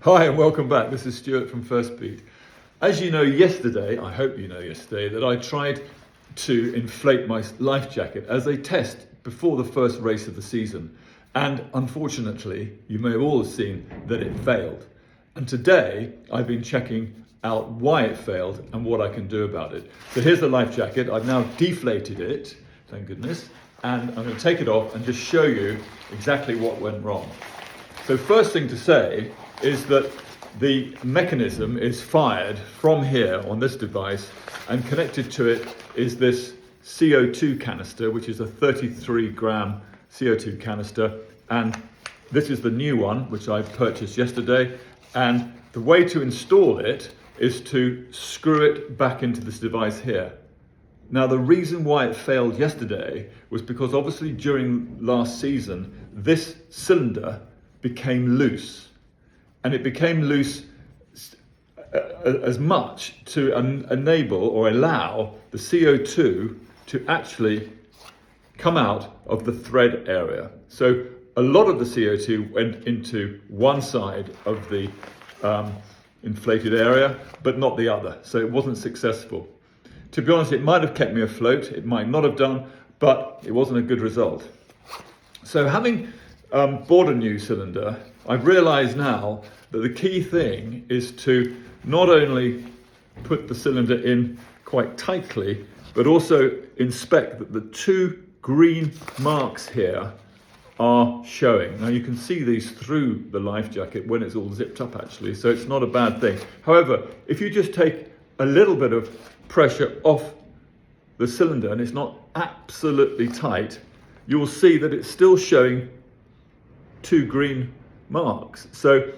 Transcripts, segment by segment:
Hi and welcome back. This is Stuart from First Beat. As you know yesterday, I hope you know yesterday, that I tried to inflate my life jacket as a test before the first race of the season. And unfortunately, you may have all seen that it failed. And today, I've been checking out why it failed and what I can do about it. So here's the life jacket. I've now deflated it, thank goodness. And I'm going to take it off and just show you exactly what went wrong. So first thing to say is that the mechanism is fired from here on this device, and connected to it is this CO2 canister, which is a 33 gram CO2 canister. And this is the new one, which I purchased yesterday. And the way to install it is to screw it back into this device here. Now, the reason why it failed yesterday was because obviously during last season, this cylinder became loose. And it became loose as much to enable or allow the CO2 to actually come out of the thread area. So a lot of the CO2 went into one side of the inflated area, but not the other. So it wasn't successful. To be honest, it might have kept me afloat, it might not have done, but it wasn't a good result. So having bought a new cylinder, I've realized now that the key thing is to not only put the cylinder in quite tightly, but also inspect that the two green marks here are showing. Now you can see these through the life jacket when it's all zipped up actually, so it's not a bad thing. However, if you just take a little bit of pressure off the cylinder and it's not absolutely tight, you will see that it's still showing two green marks. So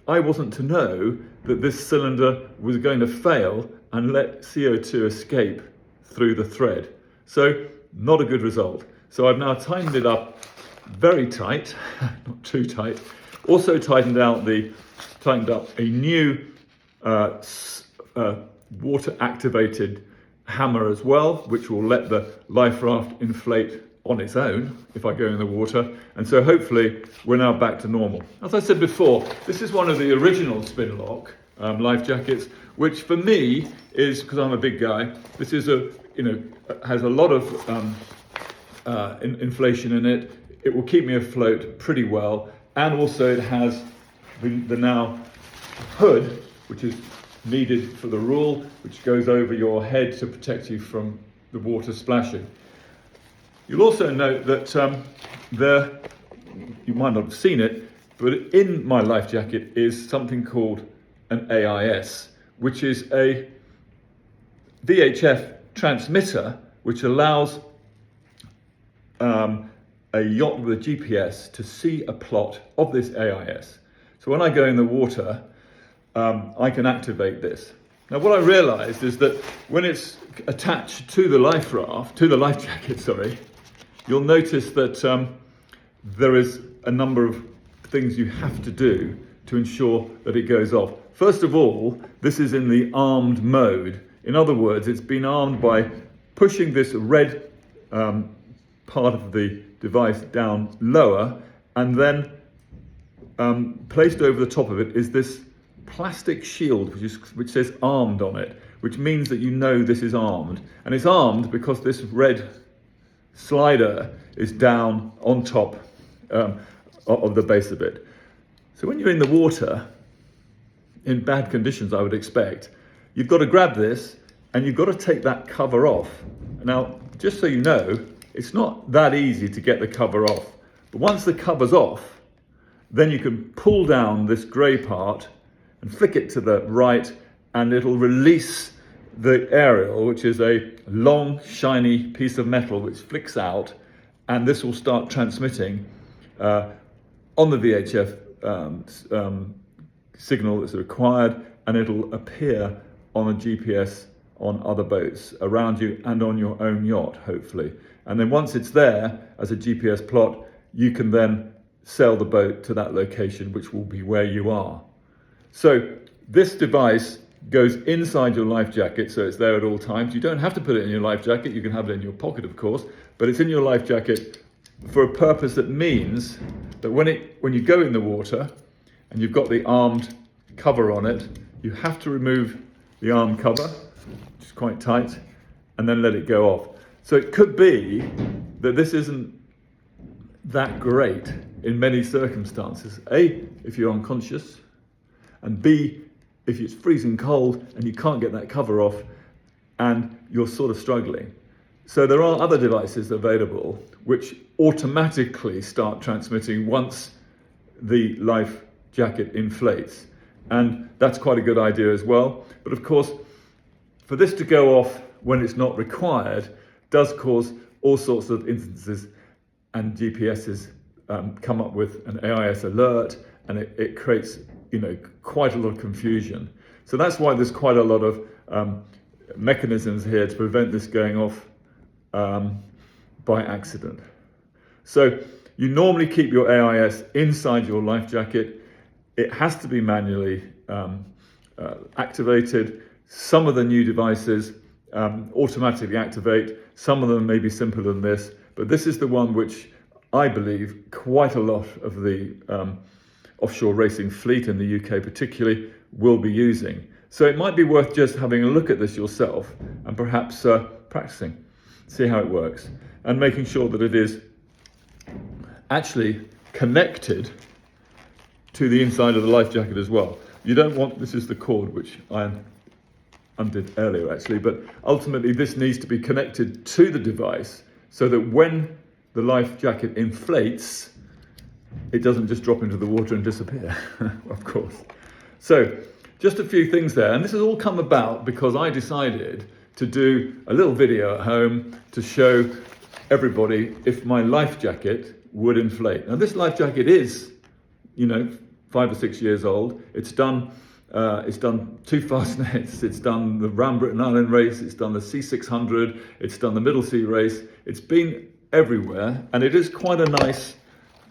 I wasn't to know that this cylinder was going to fail and let CO2 escape through the thread. So not a good result. So I've now tightened it up very tight, not too tight. Also tightened up a new water activated hammer as well, which will let the life raft inflate on its own if I go in the water. And so hopefully we're now back to normal. As I said before, this is one of the original spin lock life jackets, which for me is, because I'm a big guy, this is has a lot of inflation in it. It will keep me afloat pretty well. And also it has the now hood, which is needed for the rule, which goes over your head to protect you from the water splashing. You'll also note that you might not have seen it, but in my life jacket is something called an AIS, which is a VHF transmitter, which allows a yacht with a GPS to see a plot of this AIS. So when I go in the water, I can activate this. Now what I realized is that when it's attached to the life jacket, you'll notice that there is a number of things you have to do to ensure that it goes off. First of all, this is in the armed mode. In other words, it's been armed by pushing this red part of the device down lower, and then placed over the top of it is this plastic shield which says armed on it, which means that you know this is armed. And it's armed because this red slider is down on top of the base of it. So when you're in the water, in bad conditions I would expect, you've got to grab this and you've got to take that cover off. Now, just so you know, it's not that easy to get the cover off. But once the cover's off, then you can pull down this grey part and flick it to the right, and it'll release the aerial, which is a long, shiny piece of metal which flicks out, and this will start transmitting on the VHF signal that's required, and it'll appear on a GPS on other boats around you and on your own yacht, hopefully. And then once it's there as a GPS plot, you can then sail the boat to that location, which will be where you are. So this device goes inside your life jacket, so it's there at all times. You don't have to put it in your life jacket. You can have it in your pocket, of course, but it's in your life jacket for a purpose that means that when you go in the water and you've got the armed cover on it, you have to remove the arm cover, which is quite tight, and then let it go off. So it could be that this isn't that great in many circumstances. A, if you're unconscious, and B, if it's freezing cold and you can't get that cover off and you're sort of struggling. So there are other devices available which automatically start transmitting once the life jacket inflates. And that's quite a good idea as well. But of course, for this to go off when it's not required does cause all sorts of instances, and GPSs come up with an AIS alert, and it creates, quite a lot of confusion. So that's why there's quite a lot of mechanisms here to prevent this going off by accident. So you normally keep your AIS inside your life jacket. It has to be manually activated. Some of the new devices automatically activate. Some of them may be simpler than this, but this is the one which I believe quite a lot of the offshore racing fleet in the UK particularly will be using. So it might be worth just having a look at this yourself and perhaps practicing, see how it works, and making sure that it is actually connected to the inside of the life jacket as well. You don't want, this is the cord which I undid earlier actually, but ultimately this needs to be connected to the device so that when the life jacket inflates, it doesn't just drop into the water and disappear, of course. So just a few things there, and this has all come about because I decided to do a little video at home to show everybody if my life jacket would inflate. Now this life jacket is, 5 or 6 years old. It's done 2 fastnets, it's done the Round Britain Island race, it's done the C600, it's done the Middle Sea race. It's been everywhere, and it is quite a nice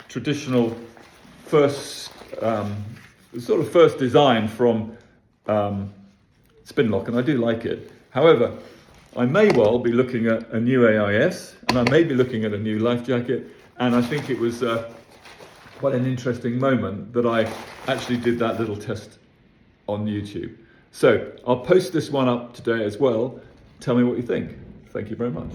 traditional first design from Spinlock, and I do like it. However, I may well be looking at a new AIS, and I may be looking at a new life jacket, and I think it was quite an interesting moment that I actually did that little test on YouTube. So I'll post this one up today as well. Tell me what you think. Thank you very much.